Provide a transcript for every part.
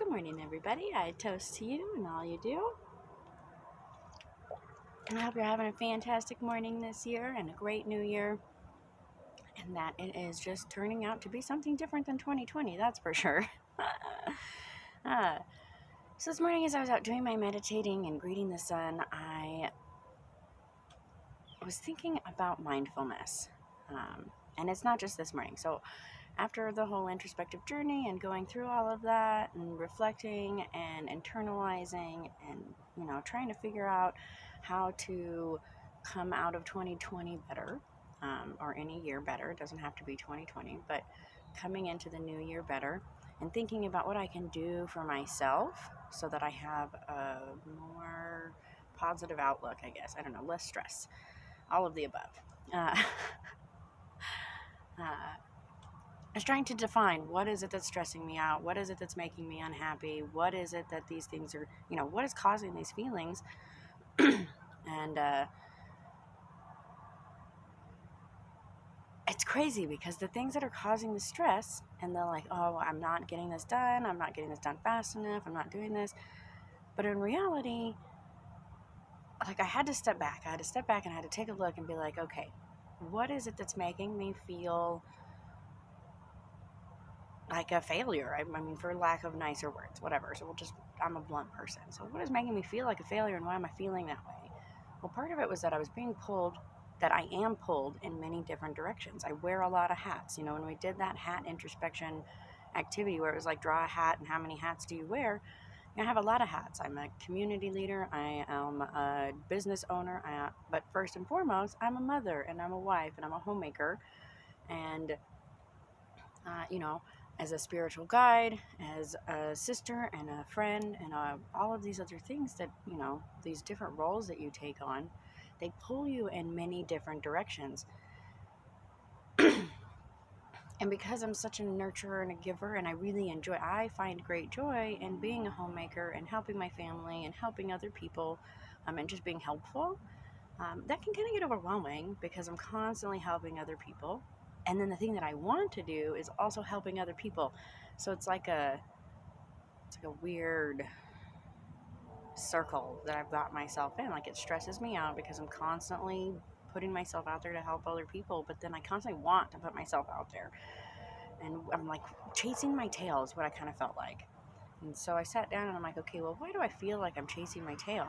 Good morning, everybody. I toast to you and all you do. And I hope you're having a fantastic morning this year and a great new year. And that it is just turning out to be something different than 2020, that's for sure. uh, so this morning, as I was out doing my meditating and greeting the sun, I was thinking about mindfulness. And it's not just this morning. So after the whole introspective journey and going through all of that and reflecting and internalizing and, trying to figure out how to come out of 2020 better, or any year better, it doesn't have to be 2020, but coming into the new year better and thinking about what I can do for myself so that I have a more positive outlook, I guess. I don't know, less stress, all of the above. Uh, I was trying to define what is it that's stressing me out, what is it that's making me unhappy, what is it that these things are, what is causing these feelings. And it's crazy because the things that are causing the stress, and they're like, oh, I'm not getting this done fast enough, I'm not doing this. But in reality, like I had to step back and I had to take a look and be like, okay, what is it that's making me feel like a failure? I mean, for lack of nicer words, whatever. So I'm a blunt person. So what is making me feel like a failure, and why am I feeling that way? Well, part of it was that I am pulled in many different directions. I wear a lot of hats. When we did that hat introspection activity where it was like, draw a hat and how many hats do you wear? I have a lot of hats. I'm a community leader. I am a business owner. But first and foremost, I'm a mother and I'm a wife and I'm a homemaker. And, as a spiritual guide, as a sister and a friend, and all of these other things that, these different roles that you take on, they pull you in many different directions. And because I'm such a nurturer and a giver, and I find great joy in being a homemaker and helping my family and helping other people, and just being helpful, that can kind of get overwhelming because I'm constantly helping other people. And then the thing that I want to do is also helping other people. So it's like a weird circle that I've got myself in. Like, it stresses me out because I'm constantly putting myself out there to help other people, but then I constantly want to put myself out there. And I'm like chasing my tail is what I kind of felt like. And so I sat down and I'm like, okay, well, why do I feel like I'm chasing my tail?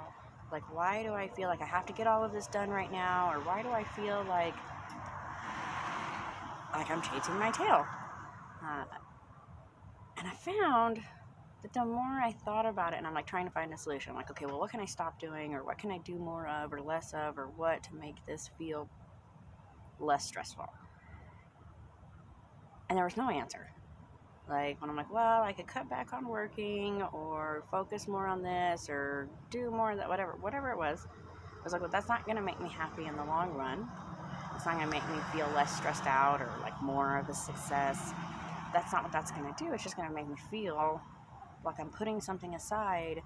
Like, why do I feel like I have to get all of this done right now? Or why do I feel like I'm chasing my tail? And I found that the more I thought about it, and I'm like trying to find a solution, I'm like, okay, well, what can I stop doing? Or what can I do more of or less of? Or what to make this feel less stressful? And there was no answer. Like, when I'm like, well, I could cut back on working or focus more on this or do more of that, whatever it was. I was like, well, that's not going to make me happy in the long run. It's not going to make me feel less stressed out or like more of a success. That's not what that's going to do. It's just going to make me feel like I'm putting something aside,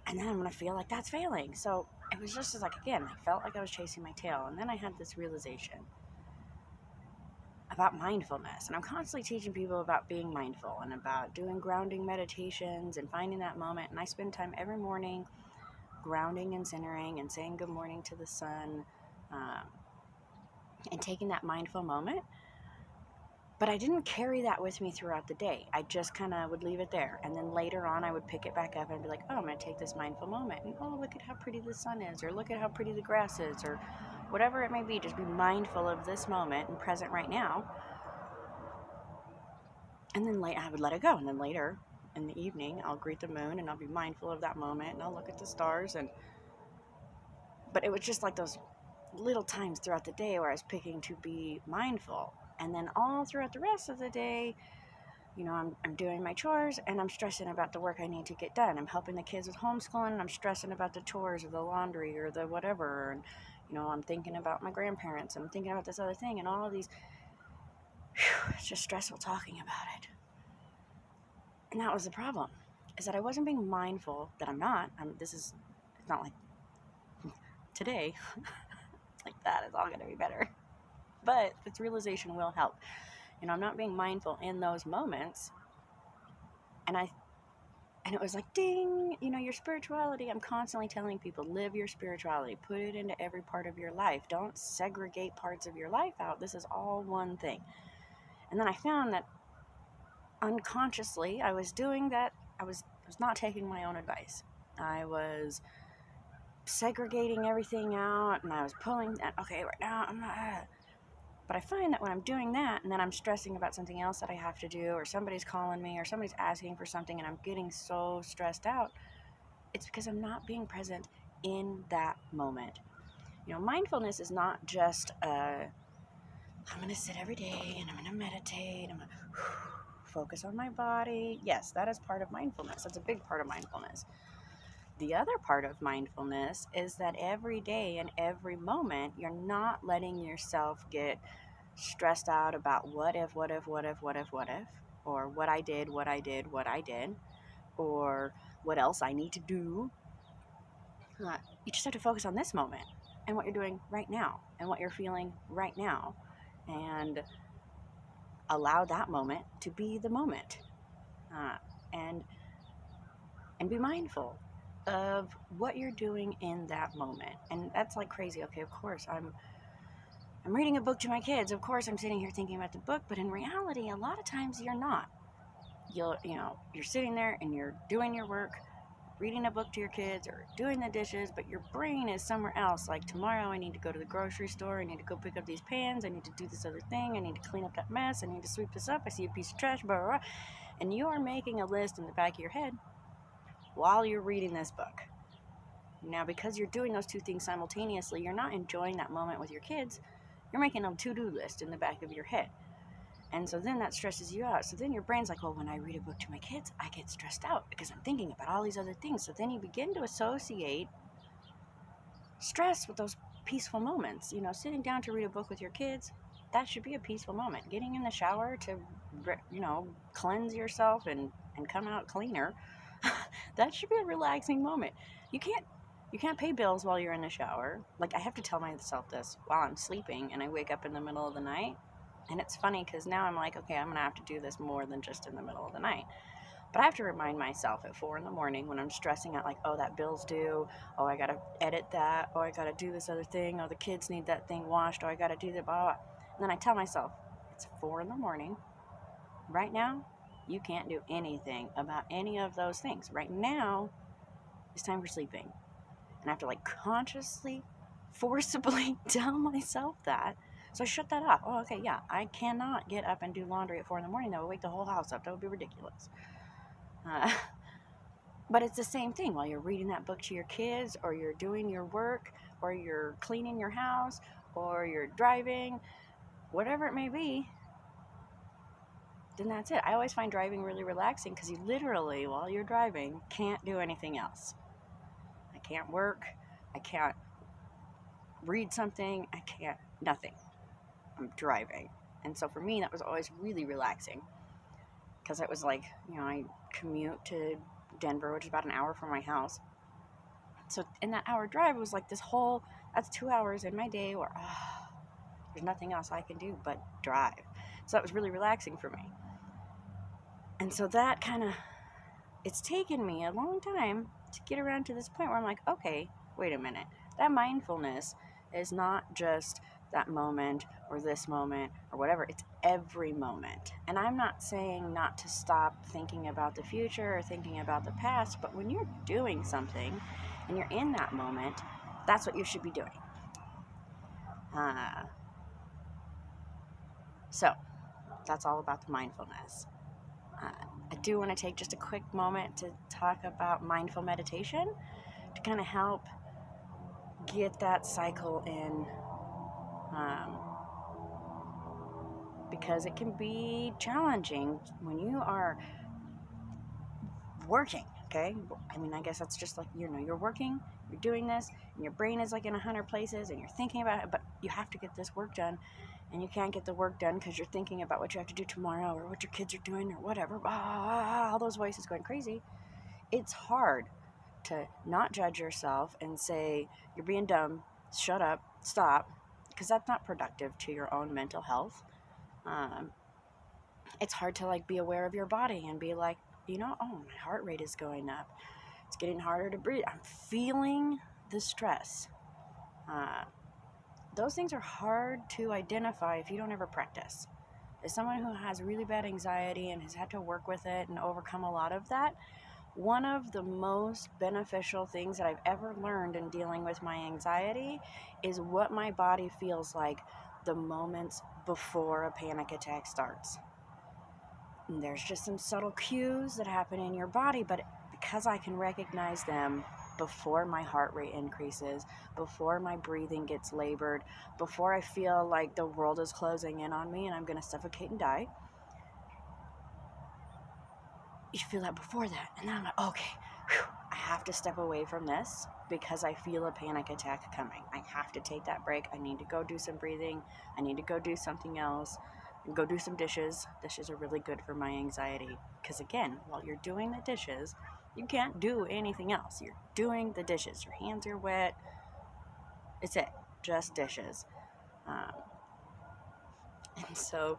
and then I'm going to feel like that's failing. So it was just like, again, I felt like I was chasing my tail. And then I had this realization about mindfulness, and I'm constantly teaching people about being mindful and about doing grounding meditations and finding that moment. And I spend time every morning grounding and centering and saying good morning to the sun, and taking that mindful moment. But I didn't carry that with me throughout the day. I just kind of would leave it there, and then later on I would pick it back up and be like, oh, I'm going to take this mindful moment, and oh, look at how pretty the sun is, or look at how pretty the grass is, or whatever it may be. Just be mindful of this moment and present right now. And then I would let it go. And then later in the evening, I'll greet the moon and I'll be mindful of that moment and I'll look at the stars. But it was just like those little times throughout the day where I was picking to be mindful. And then all throughout the rest of the day, I'm doing my chores and I'm stressing about the work I need to get done. I'm helping the kids with homeschooling and I'm stressing about the chores or the laundry or the whatever. And, I'm thinking about my grandparents and I'm thinking about this other thing, and all of these, it's just stressful talking about it. And that was the problem, is that I wasn't being mindful, that I'm not. It's not like today, like that is all going to be better. But this realization will help. I'm not being mindful in those moments. And it was like, ding, your spirituality. I'm constantly telling people, live your spirituality, put it into every part of your life. Don't segregate parts of your life out. This is all one thing. And then I found that unconsciously I was doing that. I was not taking my own advice. I was segregating everything out, and I was pulling that, okay, right now I'm not. But I find that when I'm doing that and then I'm stressing about something else that I have to do, or somebody's calling me, or somebody's asking for something, and I'm getting so stressed out, it's because I'm not being present in that moment. Mindfulness is not just I'm going to sit every day and I'm going to meditate, I'm going to focus on my body. Yes, that is part of mindfulness. That's a big part of mindfulness. The other part of mindfulness is that every day and every moment, you're not letting yourself get stressed out about what if, or what I did, or what else I need to do. You just have to focus on this moment and what you're doing right now and what you're feeling right now, and allow that moment to be the moment, uh, and be mindful of what you're doing in that moment. And that's like crazy. Okay, of course I'm reading a book to my kids. Of course I'm sitting here thinking about the book, but in reality, a lot of times you're not. You're sitting there and you're doing your work, reading a book to your kids or doing the dishes, but your brain is somewhere else. Like, tomorrow I need to go to the grocery store, I need to go pick up these pans, I need to do this other thing, I need to clean up that mess, I need to sweep this up, I see a piece of trash, blah, blah, blah. And you are making a list in the back of your head while you're reading this book. Now, because you're doing those two things simultaneously, you're not enjoying that moment with your kids. You're making a to-do list in the back of your head. And so then that stresses you out. So then your brain's like, well, when I read a book to my kids, I get stressed out because I'm thinking about all these other things. So then you begin to associate stress with those peaceful moments. Sitting down to read a book with your kids, that should be a peaceful moment. Getting in the shower to, cleanse yourself and come out cleaner, that should be a relaxing moment. You can't pay bills while you're in the shower. Like, I have to tell myself this while I'm sleeping and I wake up in the middle of the night. And it's funny because now I'm like, okay, I'm going to have to do this more than just in the middle of the night. But I have to remind myself at 4 a.m. when I'm stressing out, like, oh, that bill's due. Oh, I got to edit that. Oh, I got to do this other thing. Oh, the kids need that thing washed. Oh, I got to do that, blah, blah. And then I tell myself, it's 4 a.m. Right now, you can't do anything about any of those things. Right now, it's time for sleeping. And I have to, like, consciously, forcibly tell myself that. So I shut that off. Oh, okay, yeah, I cannot get up and do laundry at 4 a.m. That would wake the whole house up. That would be ridiculous. But it's the same thing while you're reading that book to your kids, or you're doing your work, or you're cleaning your house, or you're driving, whatever it may be. Then that's it. I always find driving really relaxing because you literally, while you're driving, can't do anything else. I can't work. I can't read something. I can't, nothing. I'm driving. And so for me, that was always really relaxing because it was like, I commute to Denver, which is about an hour from my house. So in that hour drive, it was like that's 2 hours in my day where there's nothing else I can do but drive. So that was really relaxing for me. And so that it's taken me a long time to get around to this point where I'm like, okay, wait a minute. That mindfulness is not just that moment or this moment or whatever. It's every moment. And I'm not saying not to stop thinking about the future or thinking about the past, but when you're doing something and you're in that moment, that's what you should be doing. So that's all about the mindfulness. I do want to take just a quick moment to talk about mindful meditation to kind of help get that cycle in, because it can be challenging when you are working. Okay, I mean, I guess that's just like, you're working, you're doing this, and your brain is like in 100 places, and you're thinking about it, but you have to get this work done, and you can't get the work done because you're thinking about what you have to do tomorrow, or what your kids are doing, or whatever. All those voices going crazy. It's hard to not judge yourself and say, you're being dumb, shut up, stop, because that's not productive to your own mental health. It's hard to, like, be aware of your body and be like, oh, my heart rate is going up. It's getting harder to breathe. I'm feeling the stress. Those things are hard to identify if you don't ever practice. As someone who has really bad anxiety and has had to work with it and overcome a lot of that, one of the most beneficial things that I've ever learned in dealing with my anxiety is what my body feels like the moments before a panic attack starts. And there's just some subtle cues that happen in your body, but because I can recognize them before my heart rate increases, before my breathing gets labored, before I feel like the world is closing in on me and I'm going to suffocate and die, you feel that before that. And then I'm like, okay, I have to step away from this because I feel a panic attack coming. I have to take that break. I need to go do some breathing. I need to go do something else. Go do some dishes. Dishes are really good for my anxiety because, again, while you're doing the dishes, you can't do anything else. You're doing the dishes. Your hands are wet. It's it. Just dishes. Um, and so,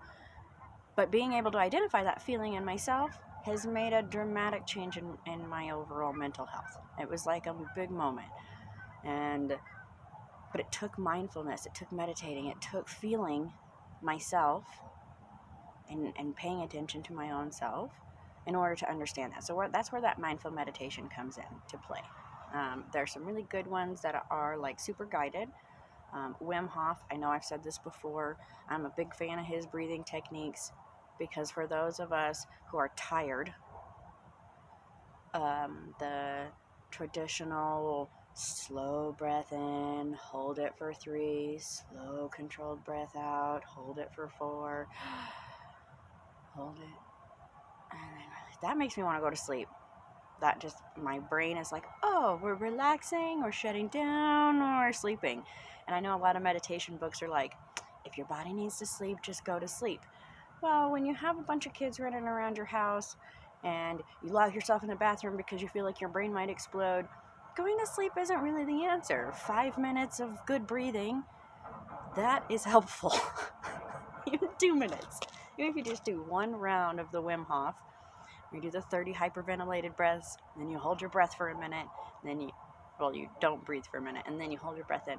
but being able to identify that feeling in myself has made a dramatic change in my overall mental health. It was like a big moment. But it took mindfulness, it took meditating, it took feeling myself and paying attention to my own self in order to understand that. So that's where that mindful meditation comes in to play. There's some really good ones that are like super guided. Wim Hof, I know I've said this before, I'm a big fan of his breathing techniques because for those of us who are tired, the traditional slow breath in, hold it for 3, slow controlled breath out, hold it for 4, hold it, and then that makes me want to go to sleep. That just, my brain is like, oh, we're relaxing, or shutting down, or sleeping. And I know a lot of meditation books are like, if your body needs to sleep, just go to sleep. Well, when you have a bunch of kids running around your house and you lock yourself in the bathroom because you feel like your brain might explode, going to sleep isn't really the answer. 5 minutes of good breathing, that is helpful. Even 2 minutes. Even if you just do 1 round of the Wim Hof, you do the 30 hyperventilated breaths, then you hold your breath for a minute, then you don't breathe for a minute, and then you hold your breath in.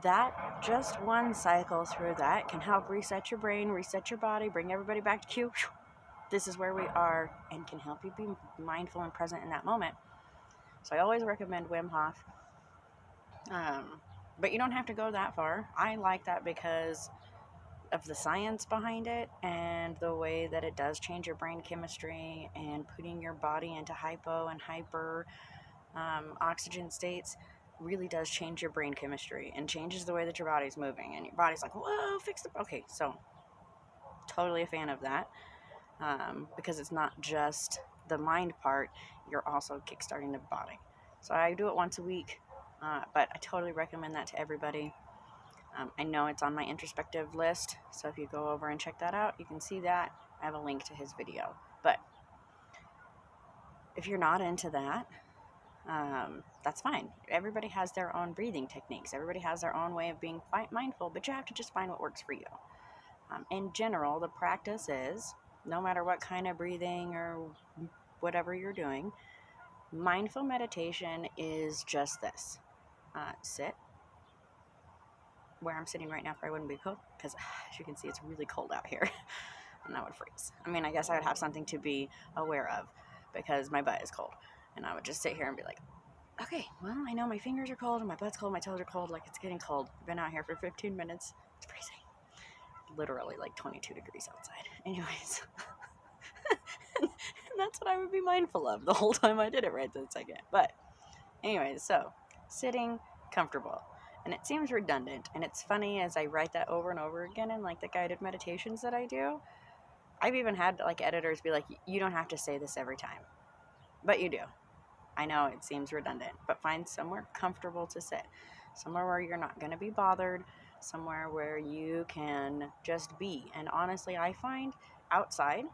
That, just 1 cycle through that can help reset your brain, reset your body, bring everybody back to cue. This is where we are, and can help you be mindful and present in that moment. So I always recommend Wim Hof. But you don't have to go that far. I like that because of the science behind it and the way that it does change your brain chemistry and putting your body into hypo and hyper oxygen states really does change your brain chemistry and changes the way that your body's moving, and your body's like, whoa, okay. So totally a fan of that, because it's not just the mind part, you're also kickstarting the body. So I do it once a week, but I totally recommend that to everybody. I know it's on my introspective list, so if you go over and check that out, you can see that. I have a link to his video. But if you're not into that, that's fine. Everybody has their own breathing techniques. Everybody has their own way of being mindful, but you have to just find what works for you. In general, the practice is, no matter what kind of breathing or whatever you're doing, mindful meditation is just this. Sit. Where I'm sitting right now probably wouldn't be cold because, as you can see, it's really cold out here and I would freeze. I mean, I guess I would have something to be aware of because my butt is cold, and I would just sit here and be like, okay, well, I know my fingers are cold and my butt's cold, my toes are cold, like it's getting cold. I've been out here for 15 minutes. It's freezing. Literally like 22 degrees outside. Anyways. And that's what I would be mindful of the whole time I did it right this second. But anyways, so sitting comfortable. And it seems redundant, and it's funny as I write that over and over again in like the guided meditations that I do. I've even had like editors be like, you don't have to say this every time, but you do. I know it seems redundant, but find somewhere comfortable to sit, somewhere where you're not going to be bothered, somewhere where you can just be. And honestly, I find outside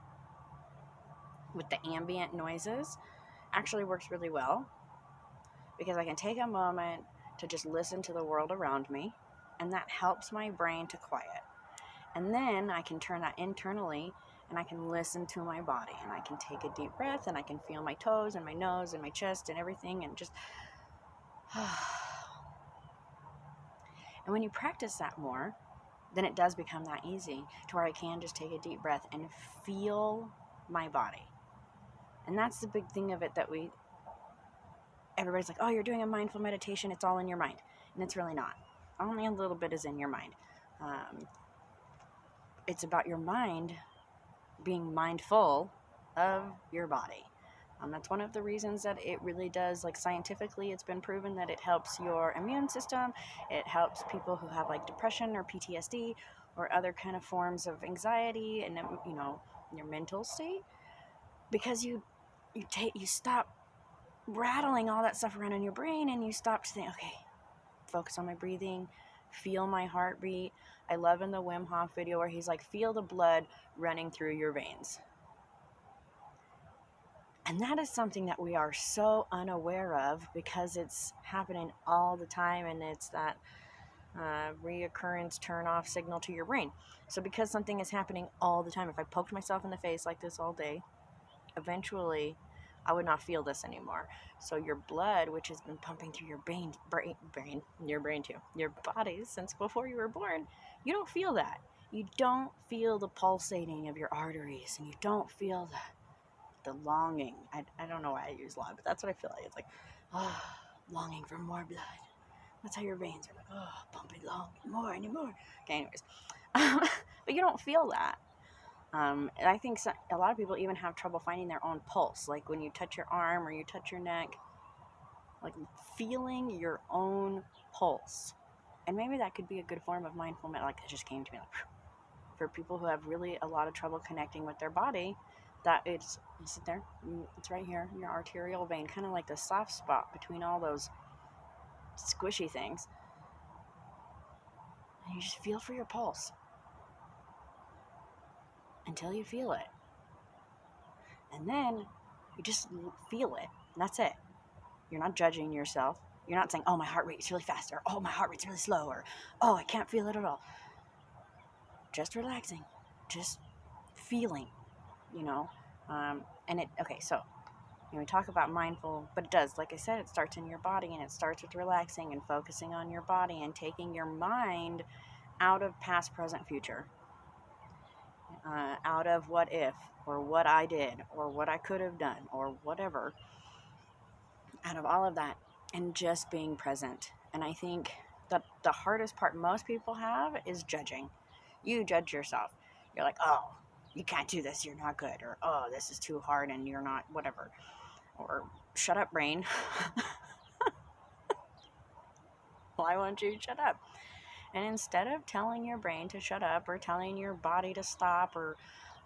with the ambient noises actually works really well, because I can take a moment to just listen to the world around me, and that helps my brain to quiet. And then I can turn that internally and I can listen to my body, and I can take a deep breath, and I can feel my toes and my nose and my chest and everything, and just and when you practice that more, then it does become that easy to where I can just take a deep breath and feel my body. And that's the big thing of it, that everybody's like, oh, you're doing a mindful meditation, it's all in your mind. And it's really not. Only a little bit is in your mind. It's about your mind being mindful of your body. That's one of the reasons that it really does, like scientifically, it's been proven that it helps your immune system. It helps people who have like depression or PTSD or other kind of forms of anxiety and, your mental state, because you stop rattling all that stuff around in your brain, and you stop to think, okay, focus on my breathing, feel my heartbeat. I love in the Wim Hof video where he's like, feel the blood running through your veins. And that is something that we are so unaware of, because it's happening all the time, and it's that reoccurrence turn off signal to your brain. So because something is happening all the time, if I poked myself in the face like this all day, eventually I would not feel this anymore. So your blood, which has been pumping through your your brain too, your body since before you were born, you don't feel that. You don't feel the pulsating of your arteries, and you don't feel the longing. I don't know why I use long, but that's what I feel like. It's like, longing for more blood. That's how your veins are like, pumping long, more and more. Okay, anyways. But you don't feel that. And I think a lot of people even have trouble finding their own pulse. Like when you touch your arm or you touch your neck, like feeling your own pulse. And maybe that could be a good form of mindfulness. Like it just came to me, like, for people who have really a lot of trouble connecting with their body, that you sit there, it's right here, your arterial vein, kind of like the soft spot between all those squishy things. And you just feel for your pulse until you feel it. And then you just feel it. And that's it. You're not judging yourself. You're not saying, oh, my heart rate is really fast, or oh, my heart rate's really slow, or oh, I can't feel it at all. Just relaxing. Just feeling, so we talk about mindful, but it does, like I said, it starts in your body, and it starts with relaxing and focusing on your body and taking your mind out of past, present, future, out of what if, or what I did, or what I could have done, or whatever, out of all of that, and just being present. And I think that the hardest part most people have is judging. You judge yourself. You're like, oh, you can't do this, you're not good, or oh, this is too hard and you're not whatever, or shut up, brain. Why won't you shut up? And instead of telling your brain to shut up, or telling your body to stop, or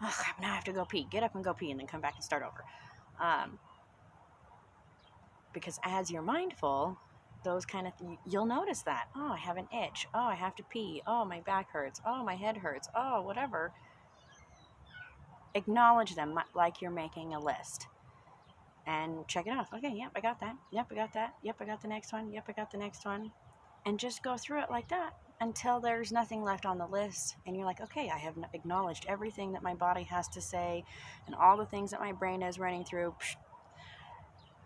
oh crap, now I have to go pee, get up and go pee, and then come back and start over, because as you're mindful, those kind of you'll notice that, oh, I have an itch, oh, I have to pee, oh, my back hurts, oh, my head hurts, oh, whatever. Acknowledge them like you're making a list, and check it off. Okay, yep, I got that. Yep, I got that. Yep, I got the next one. Yep, I got the next one. And just go through it like that until there's nothing left on the list, and you're like, okay, I have acknowledged everything that my body has to say, and all the things that my brain is running through.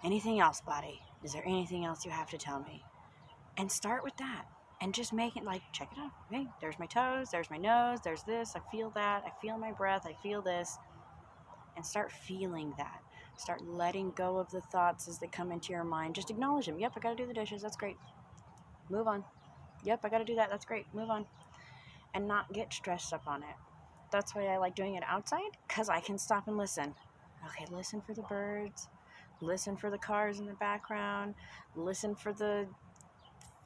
Anything else, body? Is there anything else you have to tell me? And start with that. And just make it like, check it out. Okay, there's my toes, there's my nose, there's this. I feel that. I feel my breath. I feel this. And start feeling that. Start letting go of the thoughts as they come into your mind. Just acknowledge them. Yep, I got to do the dishes. That's great. Move on. Yep, I got to do that. That's great. Move on. And not get stressed up on it. That's why I like doing it outside, because I can stop and listen. Okay, listen for the birds. Listen for the cars in the background. Listen for the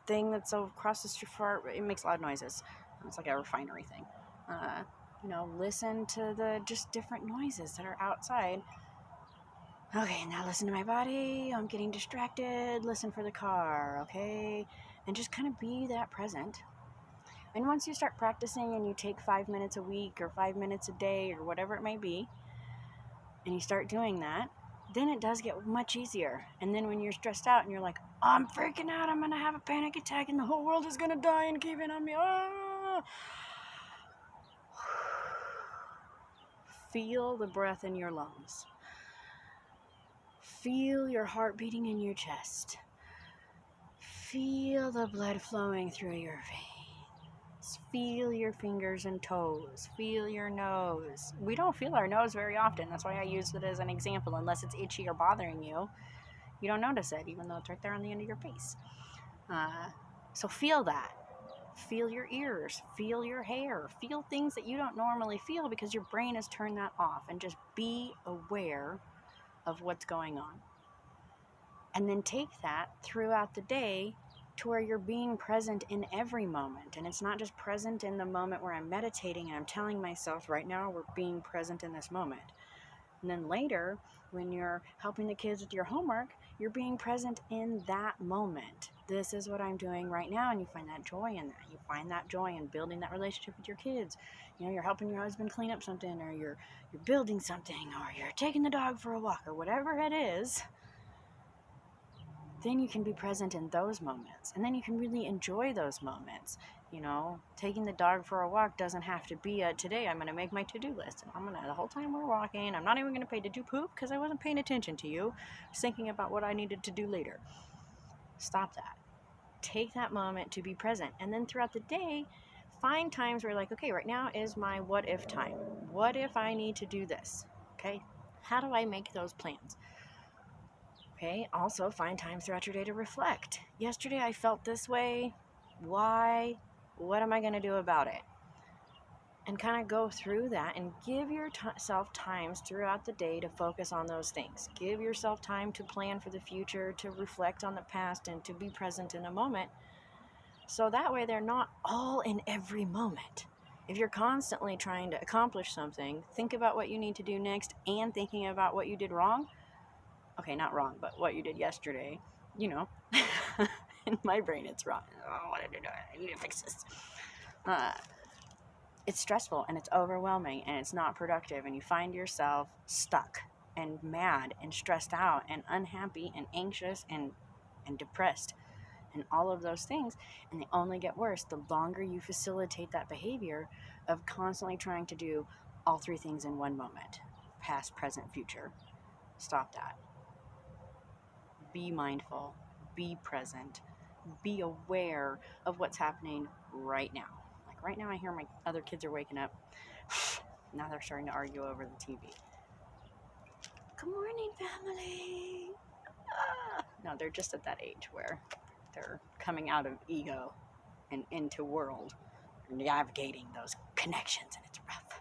thing that's across the street. It makes a lot of noises. It's like a refinery thing. Listen to the just different noises that are outside. Okay, now listen to my body. I'm getting distracted. Listen for the car, okay? And just kind of be that present. And once you start practicing, and you take 5 minutes a week or 5 minutes a day or whatever it may be, and you start doing that, then it does get much easier. And then when you're stressed out and you're like, oh, I'm freaking out, I'm going to have a panic attack and the whole world is going to die and cave in on me. Feel the breath in your lungs. Feel your heart beating in your chest. Feel the blood flowing through your veins. Feel your fingers and toes. Feel your nose. We don't feel our nose very often. That's why I use it as an example. Unless it's itchy or bothering you, you don't notice it, even though it's right there on the end of your face. So feel that. Feel your ears. Feel your hair. Feel things that you don't normally feel because your brain has turned that off. And just be aware of what's going on. And then take that throughout the day to where you're being present in every moment. And it's not just present in the moment where I'm meditating and I'm telling myself, right now we're being present in this moment. And then later, when you're helping the kids with your homework, you're being present in that moment. This is what I'm doing right now, and you find that joy in that. You find that joy in building that relationship with your kids. You know, you're helping your husband clean up something, or you're building something, or you're taking the dog for a walk, or whatever it is. Then you can be present in those moments, and then you can really enjoy those moments. You know, taking the dog for a walk doesn't have to be today I'm going to make my to-do list. And I'm going to, the whole time we're walking, I'm not even going to pay to do poop because I wasn't paying attention to you. I was thinking about what I needed to do later. Stop that. Take that moment to be present. And then throughout the day, find times where you're like, okay, right now is my what if time. What if I need to do this? Okay, how do I make those plans? Okay, also find times throughout your day to reflect. Yesterday I felt this way. Why? What am I going to do about it? And kind of go through that and give yourself times throughout the day to focus on those things. Give yourself time to plan for the future, to reflect on the past, and to be present in a moment. So that way they're not all in every moment. If you're constantly trying to accomplish something, think about what you need to do next and thinking about what you did wrong. Okay, not wrong, but what you did yesterday, you know. In my brain, it's wrong. Oh, what did I do? I need to fix this. It's stressful and it's overwhelming and it's not productive, and you find yourself stuck and mad and stressed out and unhappy and anxious and depressed and all of those things, and they only get worse the longer you facilitate that behavior of constantly trying to do all three things in one moment: past, present, future. Stop that. Be mindful, be present, be aware of what's happening right now. Like right now, I hear my other kids are waking up. Now they're starting to argue over the TV. Good morning, family. No, they're just at that age where they're coming out of ego and into world, navigating those connections, and it's rough.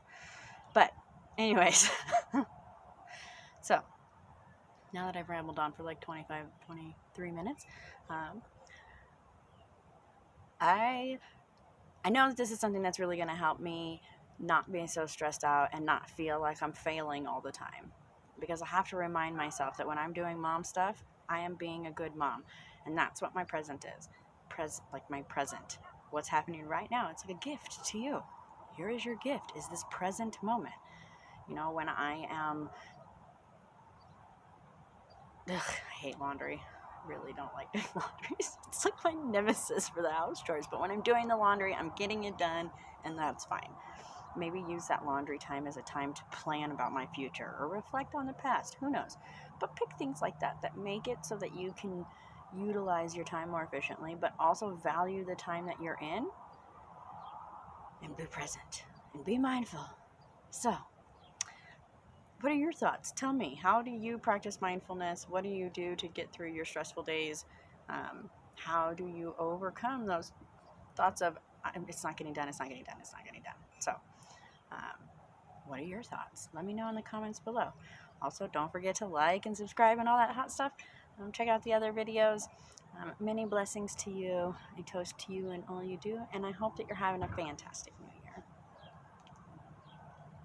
But anyways, so now that I've rambled on for like 23 minutes, I know that this is something that's really going to help me not be so stressed out and not feel like I'm failing all the time. Because I have to remind myself that when I'm doing mom stuff, I am being a good mom. And that's what my present is. Like my present. What's happening right now. It's like a gift to you. Here is your gift, is this present moment. You know, when I am... I hate laundry. Really don't like doing laundry. It's like my nemesis for the house chores. But when I'm doing the laundry, I'm getting it done, and that's fine. Maybe use that laundry time as a time to plan about my future or reflect on the past. Who knows? But pick things like that make it so that you can utilize your time more efficiently, but also value the time that you're in, and be present and be mindful. So, what are your thoughts? Tell me, how do you practice mindfulness? What do you do to get through your stressful days? How do you overcome those thoughts of, it's not getting done, it's not getting done, it's not getting done? So, what are your thoughts? Let me know in the comments below. Also, don't forget to like and subscribe and all that hot stuff. Check out the other videos. Many blessings to you. I toast to you and all you do, and I hope that you're having a fantastic new year.